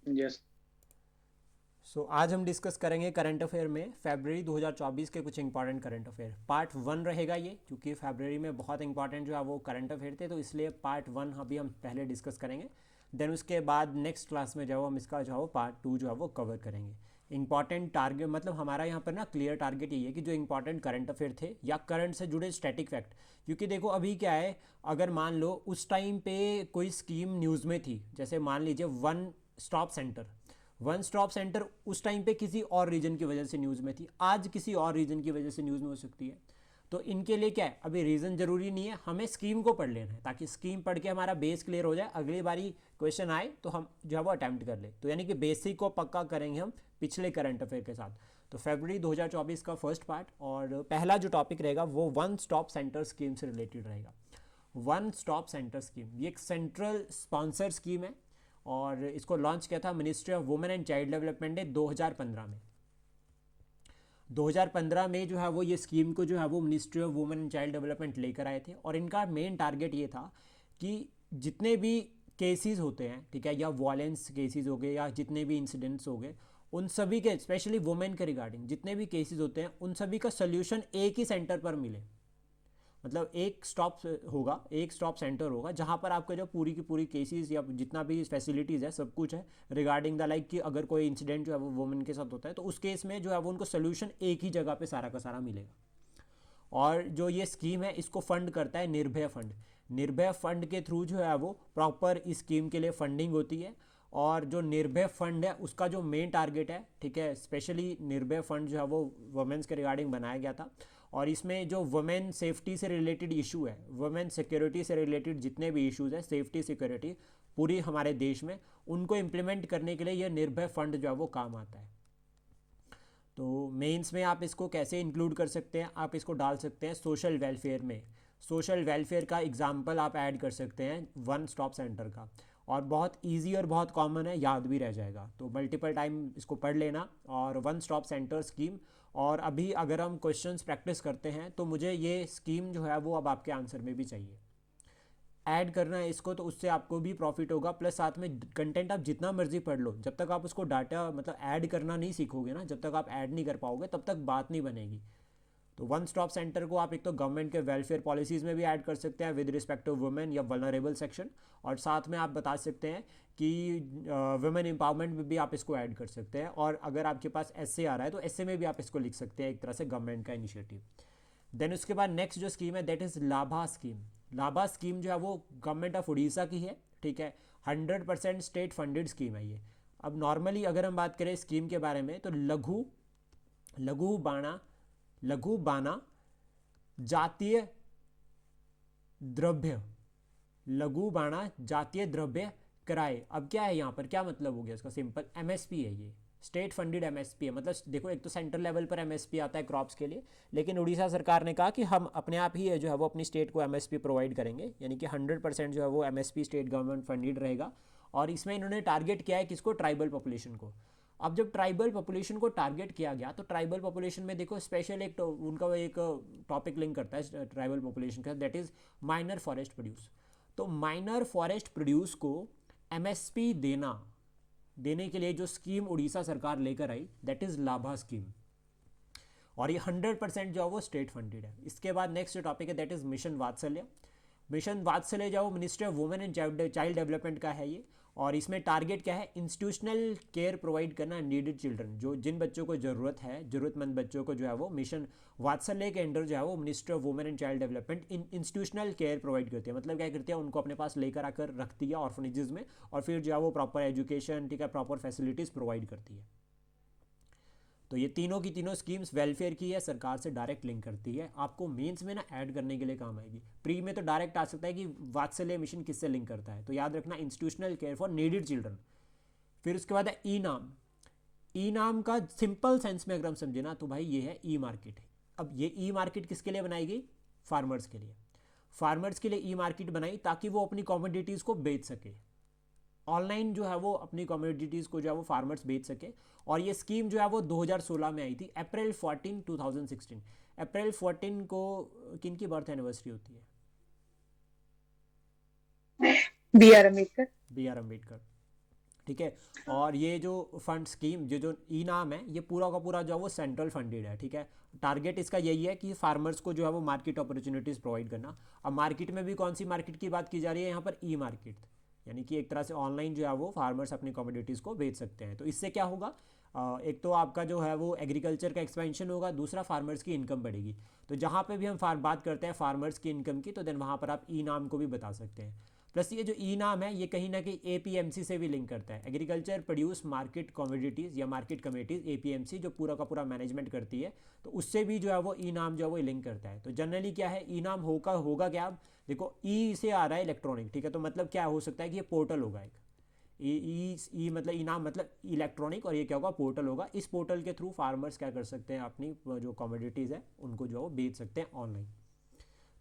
Yes. आज हम discuss करेंगे करंट अफेयर में फरवरी 2024 के कुछ important current affair. Part one रहेगा ये, क्योंकि फरवरी में बहुत इंपॉर्टेंट जो है वो करंट अफेयर थे, तो इसलिए पार्ट वन अभी हम पहले डिस्कस करेंगे। देन उसके बाद नेक्स्ट क्लास में जो हम इसका जो है वो पार्ट टू जो है वो कवर करेंगे। इंपॉर्टेंट टारगेट मतलब हमारा यहाँ पर ना क्लियर टारगेट यही है कि जो इंपॉर्टेंट करंट अफेयर थे या करंट से जुड़े स्टैटिक फैक्ट, क्योंकि देखो अभी क्या है, अगर मान लो उस टाइम पे कोई स्कीम न्यूज़ में थी, जैसे मान लीजिए one stop centre. One stop centre उस टाइम पे किसी और रीजन की वजह से न्यूज़ में थी, आज किसी और रीजन की वजह से न्यूज़ में हो सकती है। तो इनके लिए क्या है, अभी रीज़न ज़रूरी नहीं है, हमें स्कीम को पढ़ लेना है ताकि स्कीम पढ़ के हमारा बेस क्लियर हो जाए, अगली बारी क्वेश्चन आए तो हम जो है वो अटैम्प्ट कर ले। तो यानी कि बेसिक को पक्का करेंगे हम पिछले करंट अफेयर के साथ। तो फरवरी 2024 का फर्स्ट पार्ट और पहला जो टॉपिक रहेगा वो वन स्टॉप सेंटर स्कीम से रिलेटेड रहेगा। वन स्टॉप सेंटर स्कीम ये एक सेंट्रल स्पॉन्सर स्कीम है और इसको लॉन्च किया था ministry of women and child development ने 2015 में। 2015 में जो है वो ये स्कीम को जो है वो ministry of women and child development लेकर आए थे और इनका मेन टारगेट ये था कि जितने भी केसेस होते हैं, ठीक है, या वायलेंस केसेस हो गए या जितने भी इंसिडेंट्स हो गए, उन सभी के स्पेशली वुमेन के रिगार्डिंग जितने भी केसेस होते हैं उन सभी का सोल्यूशन एक ही सेंटर पर मिले। मतलब एक स्टॉप होगा, एक स्टॉप सेंटर होगा जहाँ पर आपका जो पूरी की पूरी केसेस या जितना भी फैसिलिटीज़ है सब कुछ है रिगार्डिंग द लाइक कि अगर कोई इंसिडेंट जो है वो वुमेन के साथ होता है तो उस केस में जो है वो उनको सोल्यूशन एक ही जगह पे सारा का सारा मिलेगा। और जो ये स्कीम है इसको फंड करता है निर्भया फंड। निर्भया फंड के थ्रू जो है वो प्रॉपर इस स्कीम के लिए फंडिंग होती है। और जो निर्भय फंड है उसका जो मेन टारगेट है, ठीक है, स्पेशली निर्भय फंड जो है वो वुमेन्स के रिगार्डिंग बनाया गया था। और इसमें जो वुमेन सेफ्टी से रिलेटेड इशू है, वुमेन सिक्योरिटी से रिलेटेड जितने भी इश्यूज है, सेफ्टी सिक्योरिटी पूरी हमारे देश में, उनको इम्प्लीमेंट करने के लिए यह निर्भय फंड जो है वो काम आता है। तो मेंस में आप इसको कैसे इंक्लूड कर सकते हैं, आप इसको डाल सकते हैं सोशल वेलफेयर में। सोशल वेलफेयर का एग्जाम्पल आप ऐड कर सकते हैं वन स्टॉप सेंटर का। और बहुत इजी और बहुत कॉमन है, याद भी रह जाएगा, तो मल्टीपल टाइम इसको पढ़ लेना। और वन स्टॉप सेंटर स्कीम, और अभी अगर हम क्वेश्चंस प्रैक्टिस करते हैं तो मुझे ये स्कीम जो है वो अब आपके आंसर में भी चाहिए। ऐड करना है इसको, तो उससे आपको भी प्रॉफिट होगा, प्लस साथ में कंटेंट आप जितना मर्जी पढ़ लो, जब तक आप उसको डाटा मतलब ऐड करना नहीं सीखोगे ना, जब तक आप ऐड नहीं कर पाओगे तब तक बात नहीं बनेगी। तो वन स्टॉप सेंटर को आप एक तो गवर्नमेंट के वेलफेयर पॉलिसीज़ में भी ऐड कर सकते हैं विद रिस्पेक्ट टू वुमेन या वल्नरेबल सेक्शन। और साथ में आप बता सकते हैं कि वुमेन एम्पावरमेंट में भी आप इसको ऐड कर सकते हैं। और अगर आपके पास एसए आ रहा है तो एसए में भी आप इसको लिख सकते हैं, एक तरह से गवर्नमेंट का इनिशिएटिव। देन उसके बाद नेक्स्ट जो स्कीम है that is Lava scheme. Lava scheme जो है वो गवर्नमेंट ऑफ उड़ीसा की है, ठीक है। 100% स्टेट फंडेड स्कीम है ये। अब नॉर्मली अगर हम बात करें स्कीम के बारे में तो लघु लघु बाणा लघु बाना जातीय द्रव्य, लघु बाणा जातीय द्रव्य कराए। अब क्या है यहाँ पर, क्या मतलब हो गया इसका, सिंपल एमएसपी है ये। स्टेट फंडेड एमएसपी है, मतलब देखो एक तो सेंट्रल लेवल पर एमएसपी आता है क्रॉप्स के लिए, लेकिन उड़ीसा सरकार ने कहा कि हम अपने आप ही जो है वो अपनी स्टेट को एमएसपी प्रोवाइड करेंगे, यानी कि 100% जो है वो एमएसपी स्टेट गवर्नमेंट फंडेड रहेगा। और इसमें इन्होंने टारगेट किया है किसको, ट्राइबल पॉपुलेशन को। अब जब ट्राइबल पॉपुलेशन को टारगेट किया गया तो ट्राइबल पॉपुलेशन में देखो स्पेशल एक उनका एक टॉपिक लिंक करता है ट्राइबल पॉपुलेशन का, that is minor forest produce. तो माइनर फॉरेस्ट प्रोड्यूस को एमएसपी देने के लिए जो स्कीम उड़ीसा सरकार लेकर आई दैट इज लाभा स्कीम। और ये 100% जो है वो स्टेट फंडेड है। इसके बाद नेक्स्ट टॉपिक है दैट इज मिशन वात्सल्य। मिशन वात्सल्य जो ministry of women and child development का है ये। और इसमें टारगेट क्या है, इंस्टीट्यूशनल केयर प्रोवाइड करना नीडेड चिल्ड्रन, जो जिन बच्चों को ज़रूरत है, ज़रूरतमंद बच्चों को जो है वो मिशन वात्सल्य के अंडर जो है वो ministry of women and child development institutional care provide करती है। मतलब क्या करती है, उनको अपने पास लेकर आकर रखती है ऑर्फनेजेस में, और फिर जो है वो प्रॉपर एजुकेशन, ठीक है, प्रॉपर फैसिलिटीज़ प्रोवाइड करती है। तो ये तीनों की तीनों स्कीम्स वेलफेयर की है, सरकार से डायरेक्ट लिंक करती है, आपको मेंस में ना ऐड करने के लिए काम आएगी। प्री में तो डायरेक्ट आ सकता है कि वात्सल्य मिशन किससे लिंक करता है, तो याद रखना institutional care for needed children. फिर उसके बाद है ई नाम। ई नाम का सिंपल सेंस में अगर हम समझे ना तो भाई ये है ई मार्केट। अब ये ई मार्केट किसके लिए बनाई गई, फार्मर्स के लिए। फार्मर्स के लिए ई मार्केट बनाई ताकि वो अपनी कॉमोडिटीज़ को बेच सके, ऑनलाइन जो है वो अपनी कमोडिटीज़ को जो है वो फार्मर्स बेच सके। और ये स्कीम जो है वो 2016 में आई थी, अप्रैल 14 2016। अप्रैल 14 को किन की बर्थ एनिवर्सरी होती है, B R Ambedkar. B R Ambedkar. ठीक है। और ये जो फंड स्कीम जो जो ई नाम है, ये पूरा का पूरा जो है वो सेंट्रल फंडेड है, ठीक है। टारगेट इसका यही है कि फार्मर्स को जो है वो मार्केट अपॉर्चुनिटीज़ प्रोवाइड करना। अब मार्केट में भी कौन सी मार्केट की बात की जा रही है यहाँ पर, ई मार्केट, यानी कि एक तरह से ऑनलाइन जो है वो फार्मर्स अपनी कमोडिटीज़ को बेच सकते हैं। तो इससे क्या होगा, एक तो आपका जो है वो एग्रीकल्चर का एक्सपेंशन होगा, दूसरा फार्मर्स की इनकम बढ़ेगी। तो जहाँ पे भी हम बात करते हैं फार्मर्स की इनकम की, तो देन वहाँ पर आप ई नाम को भी बता सकते हैं। प्लस ये जो ई नाम है, ये कहीं ना कहीं एपीएमसी से भी लिंक करता है, एग्रीकल्चर प्रोड्यूस मार्केट कमोडिटीज़ या मार्केट कमेटीज़, एपीएमसी जो पूरा का पूरा मैनेजमेंट करती है, तो उससे भी जो है वो ई नाम जो है वो लिंक करता है। तो जनरली क्या है, ई नाम होगा क्या, अब देखो ई से आ रहा है इलेक्ट्रॉनिक, ठीक है। तो मतलब क्या हो सकता है कि ये पोर्टल होगा एक, ई मतलब इनाम मतलब इलेक्ट्रॉनिक, और ये क्या होगा, पोर्टल होगा। इस पोर्टल के थ्रू फार्मर्स क्या कर सकते हैं, अपनी जो कमोडिटीज़ है उनको जो है वो बेच सकते हैं ऑनलाइन।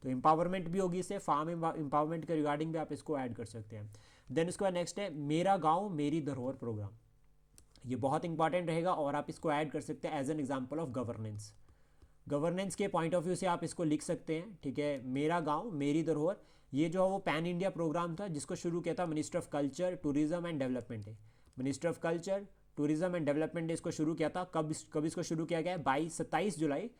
तो एम्पावरमेंट भी होगी इससे, फार्म एम्पावरमेंट के रिगार्डिंग भी आप इसको ऐड कर सकते हैं। देन उसके बाद नेक्स्ट है मेरा गांव मेरी धरोहर प्रोग्राम। ये बहुत इंपॉर्टेंट रहेगा और आप इसको ऐड कर सकते हैं as an example of governance. Governance के पॉइंट ऑफ व्यू से आप इसको लिख सकते हैं, ठीक है। मेरा गांव मेरी धरोहर, ये जो है वो पैन इंडिया प्रोग्राम था जिसको शुरू किया था minister of culture tourism and development है। Minister of culture tourism and development ने इसको शुरू किया था। कब इसको शुरू किया गया है, 27 जुलाई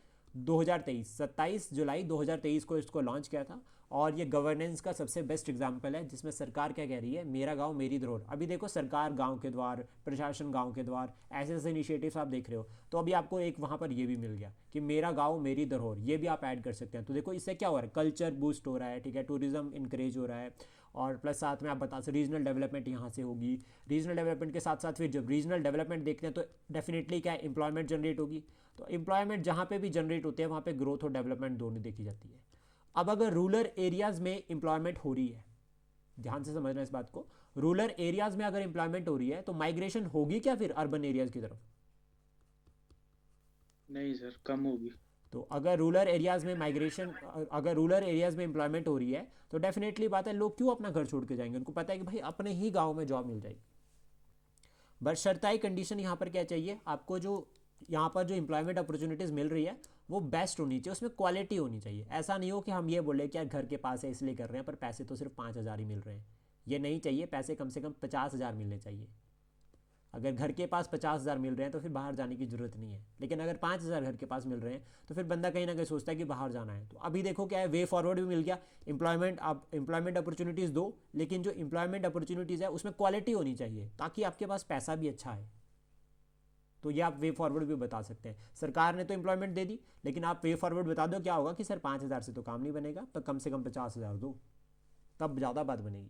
2023, 27 जुलाई 2023 को इसको लॉन्च किया था। और ये गवर्नेंस का सबसे बेस्ट एग्जांपल है जिसमें सरकार क्या कह रही है, मेरा गांव मेरी धरोहर। अभी देखो सरकार गांव के द्वार, प्रशासन गांव के द्वार, ऐसे ऐसे इनिशिएटिव्स आप देख रहे हो। तो अभी आपको एक वहाँ पर ये भी मिल गया कि मेरा गांव मेरी धरोहर, ये भी आप ऐड कर सकते हैं। तो देखो इससे क्या हो रहा है, कल्चर बूस्ट हो रहा है, ठीक है, टूरिज्म इंकरेज हो रहा है। और प्लस साथ में आप बता सकते रीजनल डेवलपमेंट यहाँ से होगी। रीजनल डेवलपमेंट के साथ साथ फिर जब रीजनल डेवलपमेंट देखते हैं तो डेफिनेटली क्या है, एम्प्लॉयमेंट जनरेट होगी। तो एम्प्लॉयमेंट जहाँ पे भी जनरेट होते हैं वहाँ पे ग्रोथ और डेवलपमेंट दोनों देखी जाती है। अब अगर रूरल एरियाज़ में एम्प्लॉयमेंट हो रही है, ध्यान से समझना इस बात को, रूरल एरियाज़ में अगर एम्प्लॉयमेंट हो रही है तो माइग्रेशन होगी क्या फिर अर्बन एरियाज़ की तरफ? नहीं सर, कम होगी। तो अगर रूरल एरियाज़ में माइग्रेशन, अगर रूरल एरियाज़ में एम्प्लॉयमेंट हो रही है तो डेफिनेटली बात है, लोग क्यों अपना घर छोड़ के जाएंगे, उनको पता है कि भाई अपने ही गाँव में जॉब मिल जाएगी। बट शर्ताई कंडीशन यहाँ पर क्या चाहिए आपको, जो यहाँ पर जो एम्प्लॉयमेंट अपॉर्चुनिटीज़ मिल रही है वो बेस्ट होनी चाहिए, उसमें क्वालिटी होनी चाहिए। ऐसा नहीं हो कि हम ये बोले कि यार घर के पास है इसलिए कर रहे हैं पर पैसे तो सिर्फ 5,000 ही मिल रहे हैं। ये नहीं चाहिए, पैसे कम से कम 50,000 मिलने चाहिए। अगर घर के पास 50,000 मिल रहे हैं तो फिर बाहर जाने की ज़रूरत नहीं है, लेकिन अगर 5,000 घर के पास मिल रहे हैं तो फिर बंदा कहीं ना कहीं सोचता है कि बाहर जाना है। तो अभी देखो क्या है, वे फॉरवर्ड भी मिल गया, एम्प्लॉयमेंट, आप एम्प्लॉयमेंट अपॉर्चुनिटीज़ दो, लेकिन जो एम्प्लॉयमेंट अपॉर्चुनिटीज़ है उसमें क्वालिटी होनी चाहिए ताकि आपके पास पैसा भी अच्छा है। तो ये आप वे फॉरवर्ड भी बता सकते हैं। सरकार ने तो एम्प्लॉयमेंट दे दी, लेकिन आप वे फॉरवर्ड बता दो क्या होगा कि सर 5,000 से तो काम नहीं बनेगा, तो कम से कम 50,000 दो, तब ज़्यादा बात बनेगी।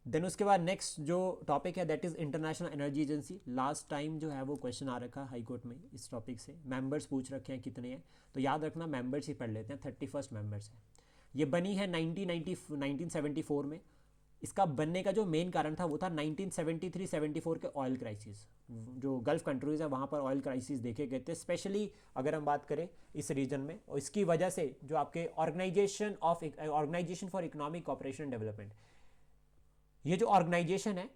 देन उसके बाद नेक्स्ट जो टॉपिक है that is international energy agency. Last time जो है वो क्वेश्चन आ रखा हाई कोर्ट में इस टॉपिक से, मेंबर्स पूछ रखे हैं कितने हैं। तो याद रखना मेंबर्स ही पढ़ लेते हैं, 31 मेंबर्स हैं। ये बनी है 1974 में। इसका बनने का जो मेन कारण था वो था 1973-74 के ऑयल क्राइसिस। जो गल्फ कंट्रीज़ है वहाँ पर ऑयल क्राइसिस देखे गए थे, स्पेशली अगर हम बात करें इस रीजन में। और इसकी वजह से जो आपके organisation for economic cooperation development, ये जो ऑर्गेनाइजेशन है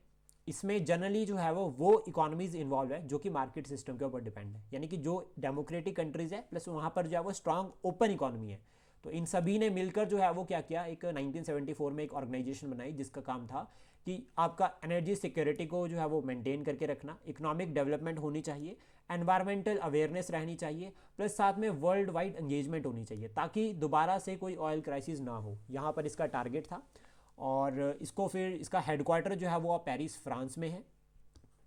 इसमें जनरली जो है वो इकोनॉमीज इन्वॉल्व है जो कि मार्केट सिस्टम के ऊपर डिपेंड है, यानी कि जो डेमोक्रेटिक कंट्रीज है प्लस वहाँ पर जो है वो स्ट्रांग ओपन इकोनॉमी है। तो इन सभी ने मिलकर जो है वो क्या किया, एक 1974 में एक ऑर्गेनाइजेशन बनाई जिसका काम था कि आपका एनर्जी सिक्योरिटी को जो है वो मेंटेन करके रखना, इकोनॉमिक डेवलपमेंट होनी चाहिए, एनवायरमेंटल अवेयरनेस रहनी चाहिए, प्लस साथ में वर्ल्ड वाइड एंगेजमेंट होनी चाहिए ताकि दोबारा से कोई ऑयल क्राइसिस ना हो। यहाँ पर इसका टारगेट था। और इसको फिर इसका हेडक्वार्टर जो है वो पेरिस फ्रांस में है,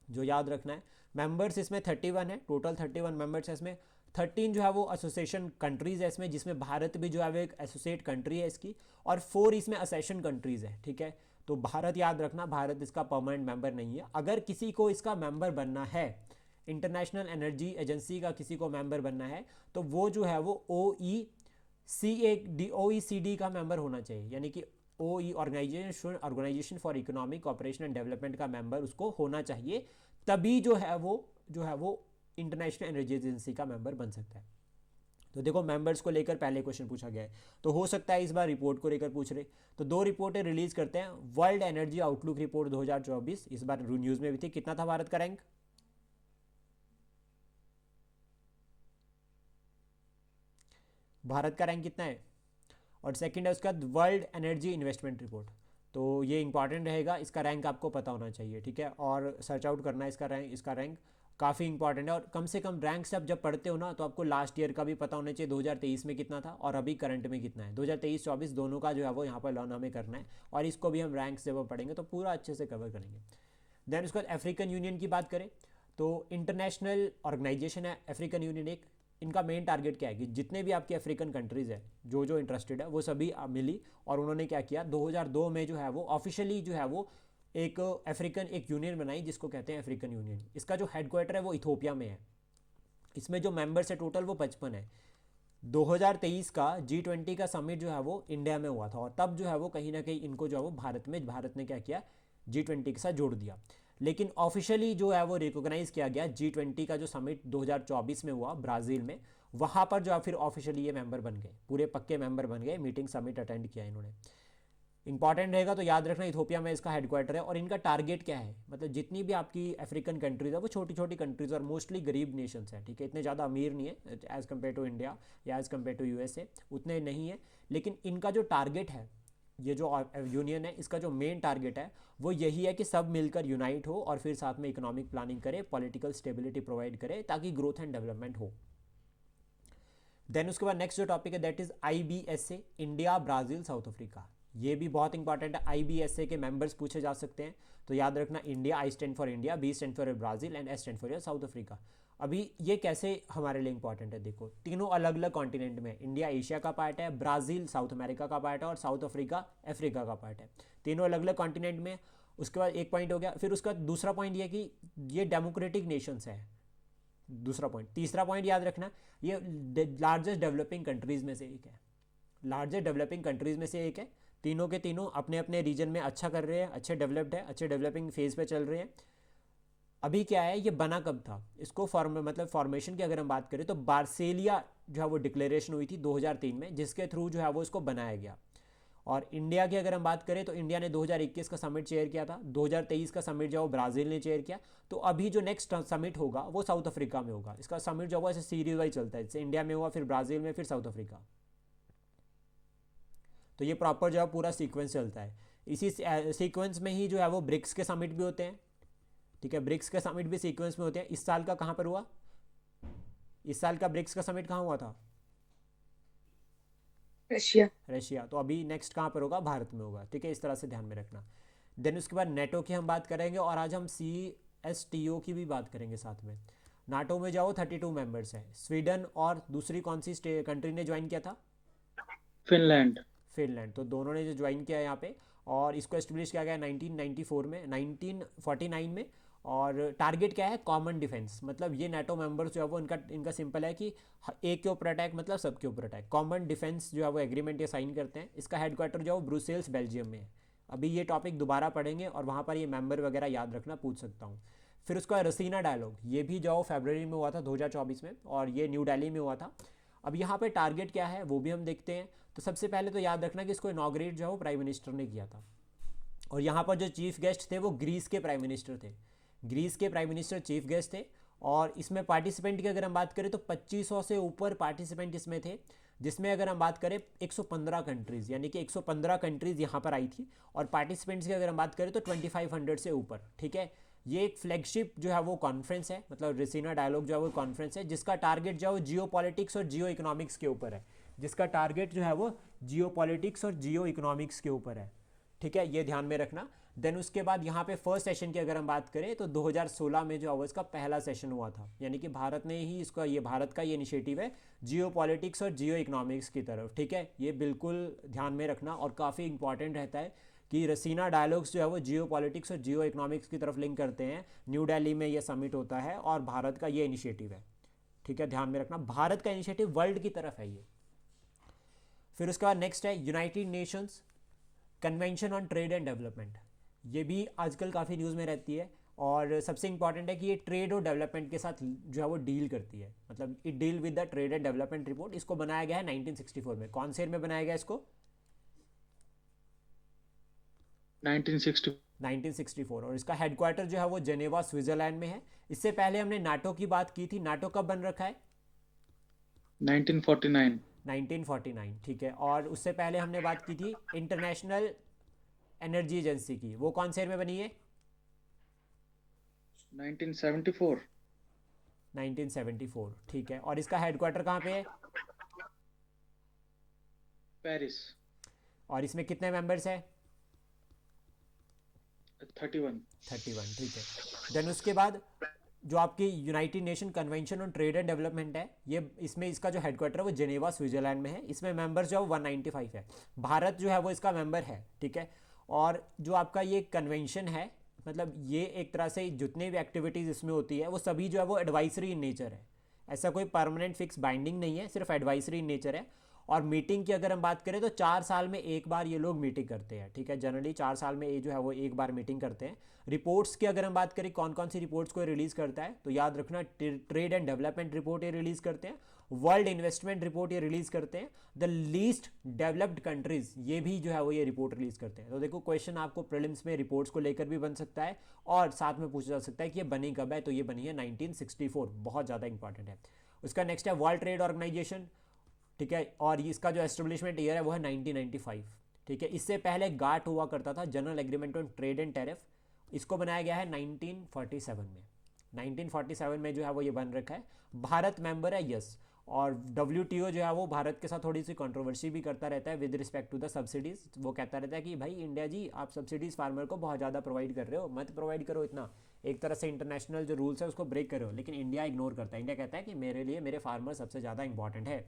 जो याद रखना है। मेंबर्स इसमें 31 है, टोटल 31 मेंबर्स है इसमें। 13 जो है वो एसोसिएशन कंट्रीज़ है इसमें, जिसमें भारत भी जो है वो एक एसोसिएट कंट्री है इसकी। और 4 इसमें असेशन कंट्रीज़ है, ठीक है। तो भारत याद रखना, भारत इसका परमानेंट मेंबर नहीं है। अगर किसी को इसका मेंबर बनना है, इंटरनेशनल एनर्जी एजेंसी का किसी को मेंबर बनना है, तो वो जो है वो OECD का मेंबर होना चाहिए, यानी कि organisation for economic cooperation and development का मेंबर उसको होना चाहिए। तभी जो है वो इंटरनेशनल एनर्जी एजेंसी का मेंबर बन सकता है। तो देखो मेंबर्स को लेकर पहले क्वेश्चन पूछा गया है, तो हो सकता है इस बार रिपोर्ट को लेकर पूछ रहे। तो 2 रिपोर्टें रिलीज करते हैं। वर्ल्ड एनर्जी आउटलुक रिपोर्ट 2024, इस बार न्यूज़ में भी थी। कितना था भारत का रैंक? भारत का रैंक कितना है? और सेकंड है उसका वर्ल्ड एनर्जी इन्वेस्टमेंट रिपोर्ट। तो ये इंपॉर्टेंट रहेगा, इसका रैंक आपको पता होना चाहिए, ठीक है, और सर्च आउट करना है इसका रैंक काफ़ी इंपॉर्टेंट है। और कम से कम रैंक से आप जब पढ़ते हो ना तो आपको लास्ट ईयर का भी पता होना चाहिए 2023 में कितना था और अभी करंट में कितना है, 2023-24 दोनों का जो है वो यहाँ पर लर्न हमें करना है, और इसको भी हम रैंक से वो पढ़ेंगे तो पूरा अच्छे से कवर करेंगे। देन उसके बाद अफ्रीकन यूनियन की बात करें तो इंटरनेशनल ऑर्गेनाइजेशन है अफ्रीकन यूनियन एक। इनका मेन टारगेट क्या है कि जितने भी आपके अफ्रीकन कंट्रीज़ है जो इंटरेस्टेड है वो सभी मिली, और उन्होंने क्या किया 2002 में जो है वो ऑफिशियली जो है वो एक अफ्रीकन एक यूनियन बनाई जिसको कहते हैं अफ्रीकन यूनियन। इसका जो हेडक्वार्टर है वो इथोपिया में है। इसमें जो मेंबर्स है टोटल वो 55 है। 2023 का G20 का समिट जो है वो इंडिया में हुआ था, और तब जो है वो कहीं ना कहीं इनको जो है वो भारत ने क्या किया G20 के साथ जोड़ दिया। लेकिन ऑफिशियली जो है वो रिकॉग्नाइज किया गया G20 का जो समिट 2024 में हुआ ब्राज़ील में, वहाँ पर जो है फिर ऑफिशियली ये मेंबर बन गए, पूरे पक्के मेंबर बन गए, मीटिंग समिट अटेंड किया इन्होंने। इंपॉर्टेंट रहेगा तो याद रखना इथोपिया में इसका हेडक्वार्टर है। और इनका टारगेट क्या है, मतलब जितनी भी आपकी अफ्रीकन कंट्रीज है वो छोटी छोटी कंट्रीज और मोस्टली गरीब नेशंस हैं, ठीक है, इतने ज़्यादा अमीर नहीं है एज़ कम्पेयर टू इंडिया या एज़ कम्पेयर टू यूएसए, उतने नहीं है। लेकिन इनका जो टारगेट है, ये जो यूनियन है इसका जो मेन टारगेट है वो यही है कि सब मिलकर यूनाइट हो और फिर साथ में इकोनॉमिक प्लानिंग करे, पॉलिटिकल स्टेबिलिटी प्रोवाइड करे ताकि ग्रोथ एंड डेवलपमेंट हो। देन उसके बाद नेक्स्ट जो टॉपिक है that is IBSA, India Brazil south Africa. ये भी बहुत इंपॉर्टेंट है, IBSA के मेंबर्स पूछे जा सकते हैं, तो याद रखना India, I stand for India, B stand for Brazil and S stand for south Africa. अभी ये कैसे हमारे लिए इंपॉर्टेंट है, देखो तीनों अलग अलग कॉन्टिनेंट में, इंडिया एशिया का पार्ट है, ब्राज़ील साउथ अमेरिका का पार्ट है और साउथ अफ्रीका अफ्रीका का पार्ट है, तीनों अलग अलग कॉन्टिनेंट में। उसके बाद एक पॉइंट हो गया, फिर उसका दूसरा पॉइंट ये कि ये डेमोक्रेटिक नेशंस है, दूसरा पॉइंट। तीसरा पॉइंट याद रखना, ये लार्जेस्ट डेवलपिंग कंट्रीज में से एक है, लार्जेस्ट डेवलपिंग कंट्रीज में से एक है। तीनों के तीनों अपने अपने रीजन में अच्छा कर रहे हैं, अच्छे डेवलप्ड है, अच्छे डेवलपिंग फेज पे चल रहे हैं। अभी क्या है, ये बना कब था, इसको मतलब फॉर्मेशन की अगर हम बात करें तो बार्सिलोना जो है वो डिक्लेरेशन हुई थी 2003 में, जिसके थ्रू जो है वो इसको बनाया गया। और इंडिया की अगर हम बात करें तो इंडिया ने 2021 का समिट चेयर किया था, 2023 का समिट जो ब्राज़ील ने चेयर किया, तो अभी जो नेक्स्ट समिट होगा वो साउथ अफ्रीका में होगा। इसका समिट जो होगा ऐसे सीरीज वाइज चलता है, जैसे इंडिया में हुआ, फिर ब्राज़ील में, फिर साउथ अफ्रीका। तो ये प्रॉपर जो है पूरा सीक्वेंस चलता है। इसी सीक्वेंस में ही जो है वो ब्रिक्स के समिट भी होते हैं, ठीक है, ब्रिक्स के समिट भी सीक्वेंस में होते हैं। इस साल का कहाँ पर हुआ, इस साल का ब्रिक्स का समिट कहाँ हुआ था, रशिया। तो अभी नेक्स्ट कहाँ पर होगा, भारत में होगा, ठीक है, इस तरह से ध्यान में रखना। देन उसके बाद नेटो की हम बात करेंगे, और आज हम CSTO की भी बात करेंगे साथ में। नाटो में जाओ 32 मेंबर्स हैं, स्वीडन और दूसरी कौन सी कंट्री ने ज्वाइन किया था, फिनलैंड। फिनलैंड। तो दोनों ने जो ज्वाइन किया है यहाँ पे, और इसको एस्टेब्लिश किया गया 1994 में, 1949 में। और टारगेट क्या है, कॉमन डिफेंस, मतलब ये नाटो मेंबर्स जो है वो इनका इनका सिंपल है कि एक के ऊपर अटैक मतलब सबके ऊपर अटैक, कॉमन डिफेंस जो है वो एग्रीमेंट ये साइन करते हैं। इसका हेडक्वार्टर जो है वो ब्रुसेल्स बेल्जियम में है। अभी ये टॉपिक दोबारा पढ़ेंगे और वहाँ पर ये मेंबर वगैरह याद रखना, पूछ सकता हूँ। फिर उसका रसीना डायलॉग, ये भी जो फरवरी में हुआ था 2024 में, और ये न्यू दिल्ली में हुआ था। अब यहाँ पे टारगेट क्या है वो भी हम देखते हैं। तो सबसे पहले तो याद रखना कि इसको इनॉग्रेट जो है वो प्राइम मिनिस्टर ने किया था, और यहाँ पर जो चीफ गेस्ट थे वो ग्रीस के प्राइम मिनिस्टर थे, ग्रीस के प्राइम मिनिस्टर चीफ गेस्ट थे। और इसमें पार्टिसिपेंट की अगर हम बात करें तो 2500 से ऊपर पार्टिसिपेंट इसमें थे, जिसमें अगर हम बात करें 115 कंट्रीज़, यानी कि 115 कंट्रीज़ यहाँ पर आई थी। और पार्टिसिपेंट्स की अगर हम बात करें तो 2500 से ऊपर, ठीक है। ये एक फ्लैगशिप जो है वो कॉन्फ्रेंस है, मतलब रेसिना डायलॉग जो है वो कॉन्फ्रेंस है, जिसका टारगेट जो है वो जियो पॉलिटिक्स और जियो इकोनॉमिक्स के ऊपर है, जिसका टारगेट जो है वो जियो पॉलिटिक्स और जियो इकोनॉमिक्स के ऊपर है, ठीक है, ये ध्यान में रखना। देन उसके बाद यहाँ पे फर्स्ट सेशन की अगर हम बात करें तो 2016 में जो है इसका पहला सेशन हुआ था, यानी कि भारत ने ही इसका, ये भारत का ये इनिशिएटिव है जियो पॉलिटिक्स और जियो इकोनॉमिक्स की तरफ, ठीक है, ये बिल्कुल ध्यान में रखना। और काफ़ी इंपॉर्टेंट रहता है कि रसीना डायलॉग्स जो है वो जियो पॉलिटिक्स और जियो इकोनॉमिक्स की तरफ लिंक करते हैं। न्यू दिल्ली में ये समिट होता है और भारत का ये इनिशिएटिव है, ठीक है, ध्यान में रखना, भारत का इनिशिएटिव वर्ल्ड की तरफ है ये। फिर उसके बाद नेक्स्ट है United Nations convention on trade and development. ये भी आजकल काफ़ी न्यूज़ में रहती है, और सबसे इंपॉर्टेंट है कि ये ट्रेड और डेवलपमेंट के साथ जो है वो डील करती है, मतलब it deal with the trade and development report. इसको बनाया गया है 1964 में, कौन से ईयर में बनाया गया इसको, 1960। 1964। और इसका हेडक्वार्टर जो है वो जेनेवा स्विट्जरलैंड में है। इससे पहले हमने नाटो की बात की थी, नाटो कब बन रखा है, 1949। 1949, ठीक है। और उससे पहले हमने बात की थी इंटरनेशनल एनर्जी एजेंसी की, वो कौन से ईयर में बनी है? 1974 1974, ठीक है। और इसका हेडक्वार्टर कहाँ पे है? पेरिस। और इसमें कितने मेंबर्स है? 31। 31, ठीक है। देन उसके बाद जो आपकी United nation convention on trade and development है, ये इसमें इसका जो हेडक्वार्टर है वो जेनेवा स्विट्जरलैंड में है। इसमें मेंबर्स जो है 195 है। भारत जो है वो इसका मेंबर है, ठीक है। और जो आपका ये कन्वेंशन है, मतलब ये एक तरह से जितने भी एक्टिविटीज़ इसमें होती है वो सभी जो है वो एडवाइजरी इन नेचर है। ऐसा कोई परमानेंट फिक्स बाइंडिंग नहीं है, सिर्फ एडवाइजरी इन नेचर है। और मीटिंग की अगर हम बात करें तो 4 साल में एक बार ये लोग मीटिंग करते हैं, ठीक है। जनरली 4 साल में ये जो है वो एक बार मीटिंग करते हैं। रिपोर्ट्स की अगर हम बात करें कौन कौन सी रिपोर्ट्स को रिलीज़ करता है, तो याद रखना ट्रेड एंड डेवलपमेंट रिपोर्ट ये रिलीज़ करते हैं, वर्ल्ड इन्वेस्टमेंट रिपोर्ट ये रिलीज़ करते हैं, द लीस्ट डेवलप्ड कंट्रीज़ ये भी जो है वो ये रिपोर्ट रिलीज़ करते हैं। तो देखो क्वेश्चन आपको प्रीलिम्स में रिपोर्ट्स को लेकर भी बन सकता है और साथ में पूछा जा सकता है कि ये बनी कब है, तो ये बनी है 1964, बहुत ज़्यादा इंपॉर्टेंट है। उसका नेक्स्ट है वर्ल्ड ट्रेड ऑर्गेनाइजेशन, ठीक है। और इसका जो एस्टेब्लिशमेंट ईयर है वो है 1995, ठीक है। इससे पहले गाट हुआ करता था, general agreement on trade and tariff. इसको बनाया गया है 1947 में। 1947 में जो है वो ये बन रखा है। भारत मेंबर है, यस। और WTO जो है वो भारत के साथ थोड़ी सी कंट्रोवर्सी भी करता रहता है with respect to the subsidies. वो कहता रहता है कि भाई इंडिया जी आप सब्सिडीज़ फार्मर को बहुत ज़्यादा प्रोवाइड कर रहे हो, मत प्रोवाइड करो इतना। एक तरह से इंटरनेशनल जो रूल्स है उसको ब्रेक करो, लेकिन इंडिया इग्नोर करता है। इंडिया कहता है कि मेरे लिए मेरे फार्मर सबसे ज़्यादा इंपॉर्टेंट है।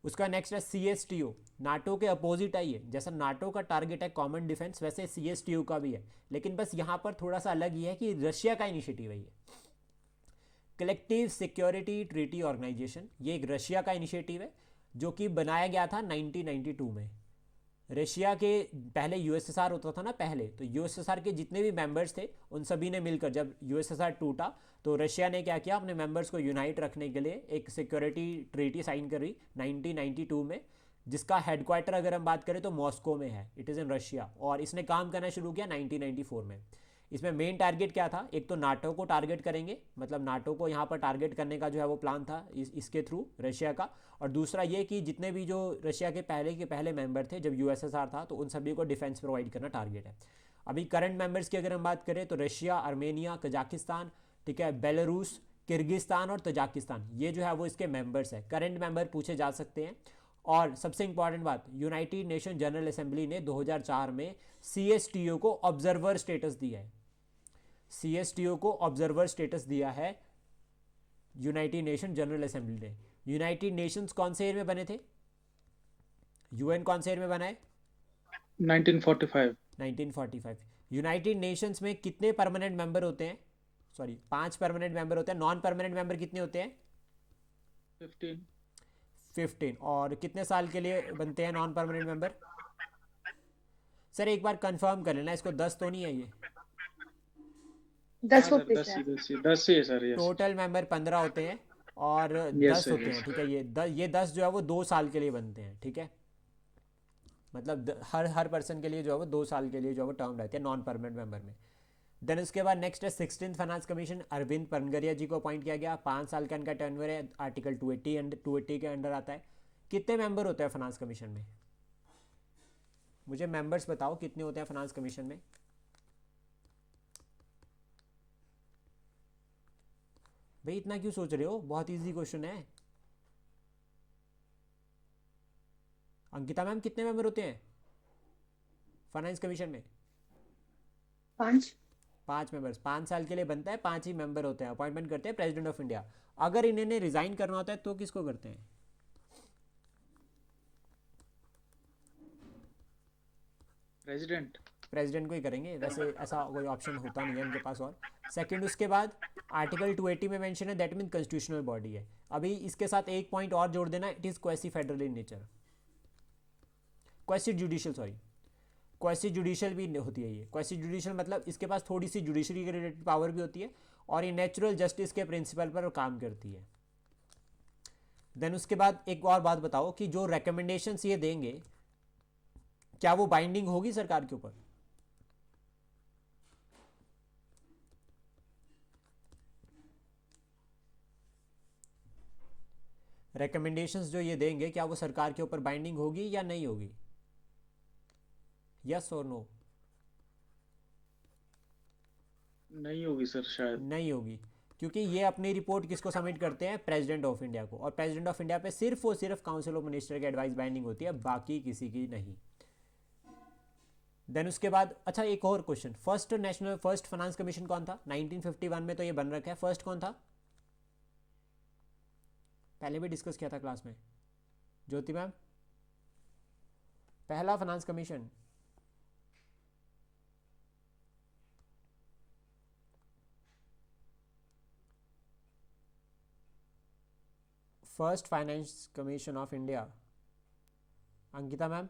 उसका नेक्स्ट है CSTO, नाटो के अपोजिट है ये। जैसा नाटो का टारगेट है कॉमन डिफेंस, वैसे CSTO का भी है, लेकिन बस यहाँ पर थोड़ा सा अलग ये है कि रशिया का इनिशिएटिव है ये। कलेक्टिव सिक्योरिटी ट्रीटी ऑर्गेनाइजेशन, ये एक रशिया का इनिशिएटिव है जो कि बनाया गया था 1992 में। रशिया के पहले USSR होता था ना पहले, तो USSR के जितने भी मेंबर्स थे उन सभी ने मिलकर, जब USSR टूटा तो रशिया ने क्या किया, अपने मेंबर्स को यूनाइट रखने के लिए एक सिक्योरिटी ट्रीटी साइन करी 1992 में, जिसका हेडक्वार्टर अगर हम बात करें तो मॉस्को में है, इट इज़ इन रशिया। और इसने काम करना शुरू किया 1994 में। इसमें मेन टारगेट क्या था, एक तो नाटो को टारगेट करेंगे, मतलब नाटो को यहाँ पर टारगेट करने का जो है वो प्लान था इसके थ्रू रशिया का। और दूसरा ये कि जितने भी जो रशिया के पहले मेंबर थे जब USSR था, तो उन सभी को डिफेंस प्रोवाइड करना टारगेट है। अभी करंट मेंबर्स की अगर हम बात करें तो रशिया, आर्मेनिया, कजाकिस्तान, ठीक है, बेलारूस, किर्गिस्तान और तजाकिस्तान, ये जो है वो इसके मेंबर्स हैं। करंट मेंबर पूछे जा सकते हैं। और सबसे इंपॉर्टेंट बात, यूनाइटेड नेशन जनरल असेंबली ने 2004 में CSTO को ऑब्जर्वर स्टेटस दिया है। CSTO को ऑब्जर्वर स्टेटस दिया है यूनाइटेड नेशन जनरल असेंबली ने। यूनाइटेड नेशंस कौन से ईयर में बने थे? UN कौन से ईयर में बना है? 1945। 1945। यूनाइटेड नेशंस में कितने परमानेंट मेंबर होते हैं? सॉरी, 5 परमानेंट मेंबर होते हैं। नॉन परमानेंट मेंबर कितने होते हैं? 15। 15। और कितने साल के लिए बनते हैं नॉन परमानेंट मेंबर? सर एक बार कंफर्म कर लेना, इसको 10 तो नहीं है ये? 10 हाँ सर, होते 10 हैं। ही 10 ही 10 ही है सर, यस। टोटल मेंबर 15 होते हैं और यस 10 सर, होते यस। हैं, ठीक है। ये 10 जो है वो 2 साल के लिए बनते हैं, ठीक है। मतलब हर पर्सन के लिए जो है वो 2 साल के लिए जो है वो टर्म रहती है नॉन परमानेंट मेंबर में। देन उसके बाद नेक्स्ट है 16th फाइनेंस कमीशन, अरविंद पनगरिया जी को अपॉइंट किया गया। 5 साल का इनका टर्नओवर है, आर्टिकल 280 के अंडर आता है। कितने मेंबर होते हैं फाइनेंस कमीशन में? मुझे मेंबर्स बताओ कितने होते हैं फाइनेंस कमीशन में। भाई इतना क्यों सोच रहे हो, बहुत इजी क्वेश्चन है। अंकिता मैम कितने मेंबर होते हैं फाइनेंस कमीशन में? 5। 5 मेंबर्स, 5 साल के लिए बनता है, 5 ही मेंबर होते हैं। अपॉइंटमेंट करते हैं प्रेसिडेंट ऑफ इंडिया। अगर इन्हें रिजाइन करना होता है तो किसको करते हैं? प्रेसिडेंट। प्रेसिडेंट को ही करेंगे, वैसे ऐसा कोई ऑप्शन होता नहीं है इनके पास। और सेकंड उसके बाद आर्टिकल 280 में मेंशन है, दैट मीन कॉन्स्टिट्यूशनल बॉडी है। अभी इसके साथ एक पॉइंट और जोड़ देना, it is quasi federal in nature. Quasi judicial, sorry, quasi judicial भी होती है ये। क्वेसी जुडिशियल मतलब इसके पास थोड़ी सी जुडिशरी के रिलेटेड पावर भी होती है और ये नेचुरल जस्टिस के प्रिंसिपल पर काम करती है। देन उसके बाद एक और बात बताओ कि जो रिकमेंडेशंस ये देंगे क्या वो बाइंडिंग होगी सरकार के ऊपर? रिकमेंडेशंस जो ये देंगे क्या वो सरकार के ऊपर बाइंडिंग होगी या नहीं होगी? यस और नो? नहीं होगी सर शायद। नहीं होगी, क्योंकि ये अपनी रिपोर्ट किसको सबमिट करते हैं, प्रेसिडेंट ऑफ इंडिया को, और प्रेसिडेंट ऑफ इंडिया पे सिर्फ और सिर्फ काउंसिल ऑफ मिनिस्टर की एडवाइस बाइंडिंग होती है, बाकी किसी की नहीं। देन उसके बाद अच्छा एक और क्वेश्चन, फर्स्ट फाइनेंस कमीशन कौन था 1951 में, तो ये बन रखा है, फर्स्ट कौन था, पहले भी डिस्कस किया था क्लास में, ज्योति मैम, पहला finance commission. First finance commission of India, Ankita ma'am.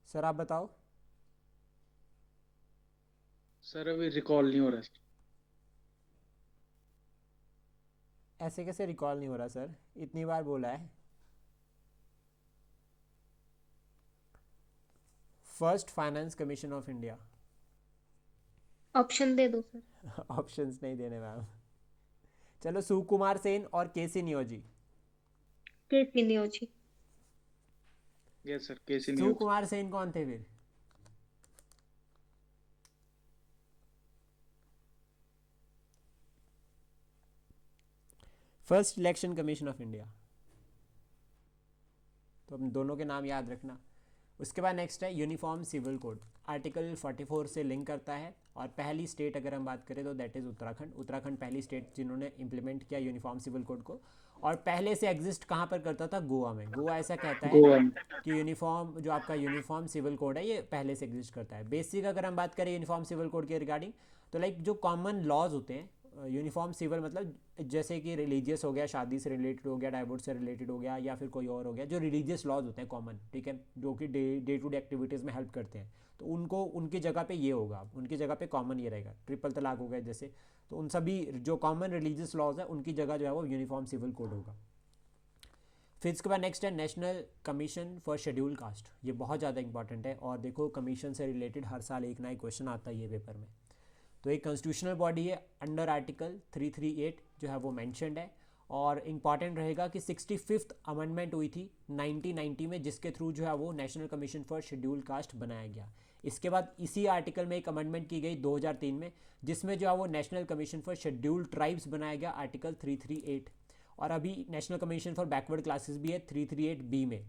Sir आप बताओ। सर अभी रिकॉल नहीं हो रहा सर। ऐसे कैसे रिकॉल नहीं हो रहा सर, इतनी बार बोला है। First finance commission of India. Option दे दो सर। ऑप्शंस नहीं देने मैम। चलो, सुकुमार सेन और केसी नियोजी। केसी नियोजी। यस सर, केसी नहीं होगी। सुकुमार सेन कौन थे फिर, first election commission of India. तो हम दोनों के नाम याद रखना। उसके बाद नेक्स्ट है यूनिफॉर्म सिविल कोड, आर्टिकल 44 से लिंक करता है, और पहली स्टेट अगर हम बात करें तो दैट इज़ उत्तराखंड। उत्तराखंड पहली स्टेट जिन्होंने इंप्लीमेंट किया यूनिफॉर्म सिविल कोड को, और पहले से एग्जिस्ट कहाँ पर करता था, गोवा में। गोवा ऐसा कहता है गोवा। कि यूनिफॉर्म जो आपका यूनिफॉर्म सिविल कोड है ये पहले से एग्जिस्ट करता है। बेसिक अगर हम बात करें यूनिफॉर्म सिविल कोड के रिगार्डिंग, तो लाइक जो कॉमन लॉज होते हैं, यूनिफॉर्म सिविल मतलब जैसे कि रिलीजियस हो गया, शादी से रिलेटेड हो गया, डाइवोर्स से रिलेटेड हो गया, या फिर कोई और हो गया, जो रिलीजियस लॉज होते हैं कॉमन, ठीक है, जो कि डे टू डे एक्टिविटीज़ में हेल्प करते हैं, तो उनको उनकी जगह पे ये होगा, उनकी जगह पे कॉमन ये रहेगा। ट्रिपल तलाक हो गया जैसे, तो उन सभी जो कॉमन रिलीजियस लॉज है उनकी जगह जो है वो यूनिफॉर्म सिविल कोड होगा। फिर इसके बाद नेक्स्ट है national commission for schedule caste. ये बहुत ज़्यादा इंपॉर्टेंट है, और देखो कमीशन से रिलेटेड हर साल एक ना एक क्वेश्चन आता है ये पेपर में। तो एक कॉन्स्टिट्यूशनल बॉडी है, अंडर आर्टिकल 338 जो है वो मैंशनड है, और इम्पॉर्टेंट रहेगा कि 65th अमेंडमेंट हुई थी 1990 में, जिसके थ्रू जो है वो national commission for schedule caste बनाया गया। इसके बाद इसी आर्टिकल में एक अमेंडमेंट की गई 2003 में, जिसमें जो है वो national commission for schedule tribes बनाया गया, आर्टिकल 338। और अभी national commission for backward classes भी है 338B में।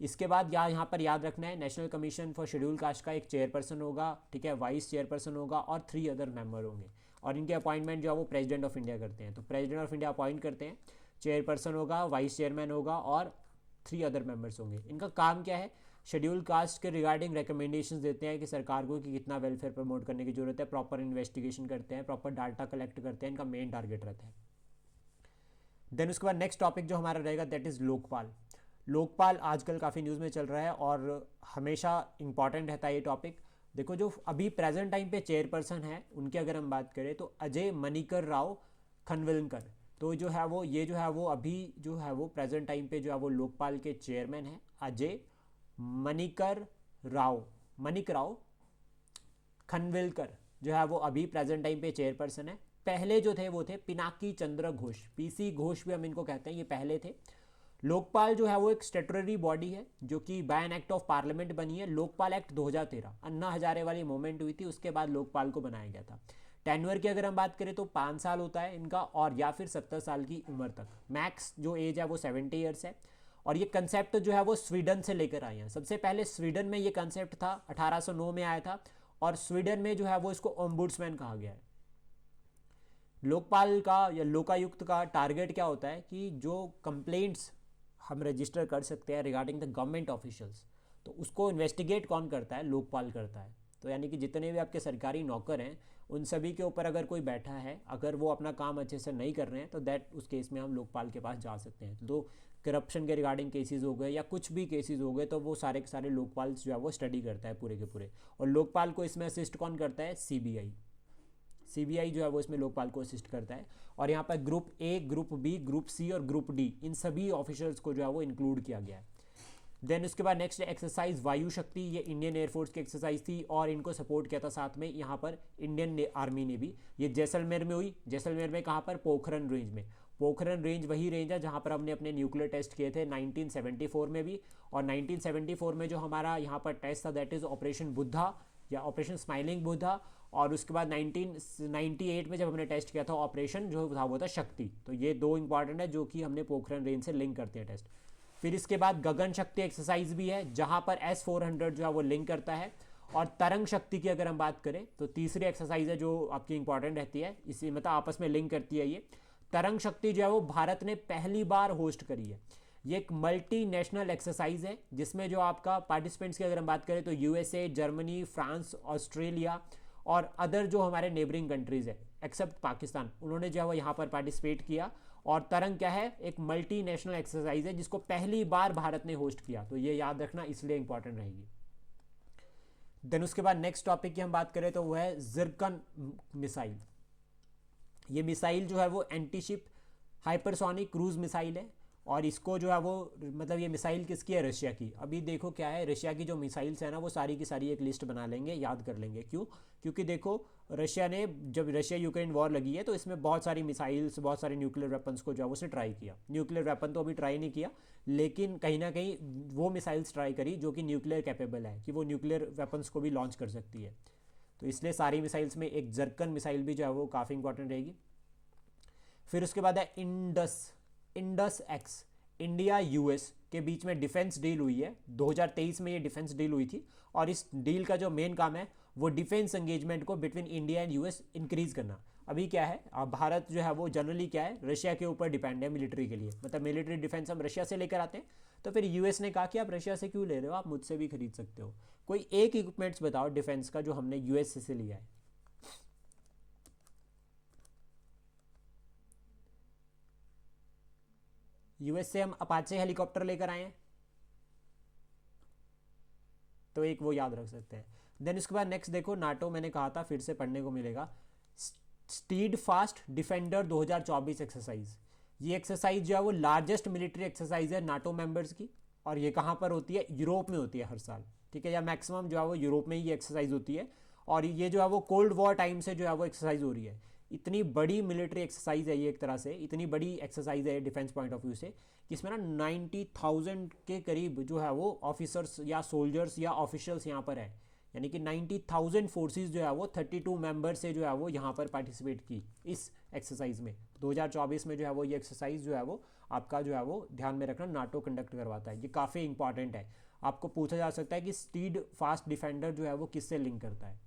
इसके बाद यहाँ पर याद रखना है, national commission for schedule caste का एक चेयरपर्सन होगा, ठीक है, वाइस चेयरपर्सन होगा, और 3 अदर मेंबर होंगे, और इनके अपॉइंटमेंट जो है वो प्रेसिडेंट ऑफ इंडिया करते हैं। तो प्रेसिडेंट ऑफ इंडिया अपॉइंट करते हैं, चेयरपर्सन होगा, वाइस चेयरमैन होगा, और 3 अदर मेंबर्स होंगे। इनका काम क्या है, शेड्यूल कास्ट के रिगार्डिंग रिकमेंडेशंस देते हैं कि सरकार को कि कितना वेलफेयर प्रमोट करने की जरूरत है, प्रॉपर इन्वेस्टिगेशन करते हैं, प्रॉपर डाटा कलेक्ट करते हैं, इनका मेन टारगेट रहता है। देन उसके बाद नेक्स्ट टॉपिक जो हमारा रहेगा दैट इज़ लोकपाल। लोकपाल आजकल काफ़ी न्यूज़ में चल रहा है, और हमेशा इंपॉर्टेंट रहता है ये टॉपिक। देखो जो अभी प्रेजेंट टाइम पे चेयरपर्सन है उनकी अगर हम बात करें तो अजय मणिकर राव खनविलकर, तो जो है वो ये जो है वो अभी जो है वो प्रेजेंट टाइम पे जो है वो लोकपाल के चेयरमैन है, अजय मणिक राव खनविलकर जो है वो अभी प्रेजेंट टाइम पे चेयरपर्सन है। पहले जो थे वो थे पिनाकी चंद्र घोष, पीसी घोष भी हम इनको कहते हैं, ये पहले थे। लोकपाल जो है वो एक स्टेटरी बॉडी है जो कि by an act of parliament बनी है, लोकपाल एक्ट 2013, अन्ना हजारे वाली मूवमेंट हुई थी, उसके बाद लोकपाल को बनाया गया था। टेन्योर की अगर हम बात करें तो 5 साल होता है इनका, और या फिर 70 साल की उम्र तक, मैक्स जो एज है वो 70 ईयर्स है। और ये कंसेप्ट जो है वो स्वीडन से लेकर आए हैं। सबसे पहले स्वीडन में ये कंसेप्ट था, 1809 में आया था, और स्वीडन में जो है वो इसको ओम्बुड्समैन कहा गया है। लोकपाल का या लोकायुक्त का टारगेट क्या होता है कि जो कंप्लेंट्स हम रजिस्टर कर सकते हैं रिगार्डिंग द गवर्नमेंट ऑफिशियल्स, तो उसको इन्वेस्टिगेट कौन करता है, लोकपाल करता है। तो यानी कि जितने भी आपके सरकारी नौकर हैं उन सभी के ऊपर अगर कोई बैठा है, अगर वो अपना काम अच्छे से नहीं कर रहे हैं, तो दैट उस केस में हम लोकपाल के पास जा सकते हैं। तो करप्शन के रिगार्डिंग केसेस हो गए या कुछ भी केसेस हो गए, तो वो सारे के सारे लोकपाल जो है वो स्टडी करता है पूरे के पूरे। और लोकपाल को इसमें असिस्ट कौन करता है, सीबीआई जो है वो इसमें लोकपाल को असिस्ट करता है। और यहाँ पर group A, group B, group C और ग्रुप डी, इन सभी ऑफिसर्स को जो है वो इंक्लूड किया गया है। देन उसके बाद नेक्स्ट एक्सरसाइज वायु शक्ति, ये इंडियन एयरफोर्स की एक्सरसाइज थी, और इनको सपोर्ट किया था साथ में यहाँ पर इंडियन आर्मी ने भी। ये जैसलमेर में हुई, जैसलमेर में कहाँ पर, पोखरन रेंज में। पोखरण रेंज वही रेंज है जहाँ पर हमने अपने न्यूक्लियर टेस्ट किए थे 1974 में भी, और 1974 में जो हमारा यहाँ पर टेस्ट था दैट इज़ ऑपरेशन बुद्धा या ऑपरेशन स्माइलिंग बुद्धा, और उसके बाद 1998 में जब हमने टेस्ट किया था ऑपरेशन जो था वो था शक्ति। तो ये दो इंपॉर्टेंट है जो कि हमने पोखरण रेंज से लिंक करते हैं टेस्ट। फिर इसके बाद गगन शक्ति एक्सरसाइज भी है जहाँ पर S-400 जो है वो लिंक करता है। और तरंग शक्ति की अगर हम बात करें तो तीसरी एक्सरसाइज है जो आपकी इंपॉर्टेंट रहती है, इसी मतलब आपस में लिंक करती है। ये तरंग शक्ति जो है वो भारत ने पहली बार होस्ट करी है। ये एक मल्टी नेशनल एक्सरसाइज है जिसमें जो आपका पार्टिसिपेंट्स की अगर हम बात करें तो USA, जर्मनी, फ्रांस, ऑस्ट्रेलिया और अदर जो हमारे नेबरिंग कंट्रीज़ है एक्सेप्ट पाकिस्तान, उन्होंने जो है वो यहाँ पर पार्टिसिपेट किया। और तरंग क्या है, एक मल्टी नेशनल एक्सरसाइज है जिसको पहली बार भारत ने होस्ट किया, तो ये याद रखना इसलिए इंपॉर्टेंट रहेगी। देन उसके बाद नेक्स्ट टॉपिक की हम बात करें तो वो है जिरकन मिसाइल। ये मिसाइल जो है वो anti ship hypersonic cruise missile है, और इसको जो है वो मतलब ये मिसाइल किसकी है, रशिया की। अभी देखो क्या है, रशिया की जो मिसाइल्स है ना वो सारी की सारी एक लिस्ट बना लेंगे, याद कर लेंगे। क्यों? क्योंकि देखो रशिया ने जब रशिया यूक्रेन वॉर लगी है तो इसमें बहुत सारी मिसाइल्स, बहुत सारे न्यूक्लियर वेपन्स को जो है उसने ट्राई किया। न्यूक्लियर वेपन तो अभी ट्राई नहीं किया, लेकिन कहीं ना कहीं वो मिसाइल्स ट्राई करी जो कि न्यूक्लियर कैपेबल है, कि वो न्यूक्लियर वेपन्स को भी लॉन्च कर सकती है। तो इसलिए सारी मिसाइल्स में एक जर्कन मिसाइल भी जो है वो काफ़ी इंपॉर्टेंट रहेगी। फिर उसके बाद है इंडस एक्स। इंडिया US के बीच में डिफेंस डील हुई है 2023 में, ये डिफेंस डील हुई थी, और इस डील का जो मेन काम है वो डिफेंस एंगेजमेंट को between India and US increase करना। अभी क्या है, अब भारत जो है वो जनरली क्या है, रशिया के ऊपर डिपेंड है मिलिट्री के लिए, मतलब मिलिट्री डिफेंस हम रशिया से लेकर आते हैं। तो फिर US ने कहा कि आप रशिया से क्यों ले रहे हो, आप मुझसे भी खरीद सकते हो। कोई एक इक्विपमेंट्स बताओ डिफेंस का जो हमने US से लिया है। US से हम अपाचे हेलीकॉप्टर लेकर आए हैं, तो एक वो याद रख सकते हैं। देन उसके बाद नेक्स्ट देखो, नाटो मैंने कहा था फिर से पढ़ने को मिलेगा, स्टीड फास्ट डिफेंडर 2024 एक्सरसाइज। ये एक्सरसाइज जो है वो लार्जेस्ट मिलिट्री एक्सरसाइज है नाटो मेंबर्स की, और ये कहाँ पर होती है, यूरोप में होती है हर साल, ठीक है, या मैक्सिमम जो है वो यूरोप में ही ये एक्सरसाइज होती है। और ये जो है वो कोल्ड वॉर टाइम से जो है वो एक्सरसाइज हो रही है। इतनी बड़ी मिलिट्री एक्सरसाइज है ये, एक तरह से इतनी बड़ी एक्सरसाइज है डिफेंस पॉइंट ऑफ व्यू से, कि इसमें ना 90,000 के करीब जो है वो ऑफिसर्स या सोल्जर्स या ऑफिशियल्स यहाँ पर है। यानी कि 90,000 फोर्सेस जो है वो 32 मेंबर से जो है वो यहाँ पर पार्टिसिपेट की इस एक्सरसाइज में। 2024 में जो है वो ये एक्सरसाइज जो है वो आपका जो है वो ध्यान में रखना, नाटो कंडक्ट करवाता है। ये काफ़ी इंपॉर्टेंट है, आपको पूछा जा सकता है कि स्टीड फास्ट डिफेंडर जो है वो किससे लिंक करता है।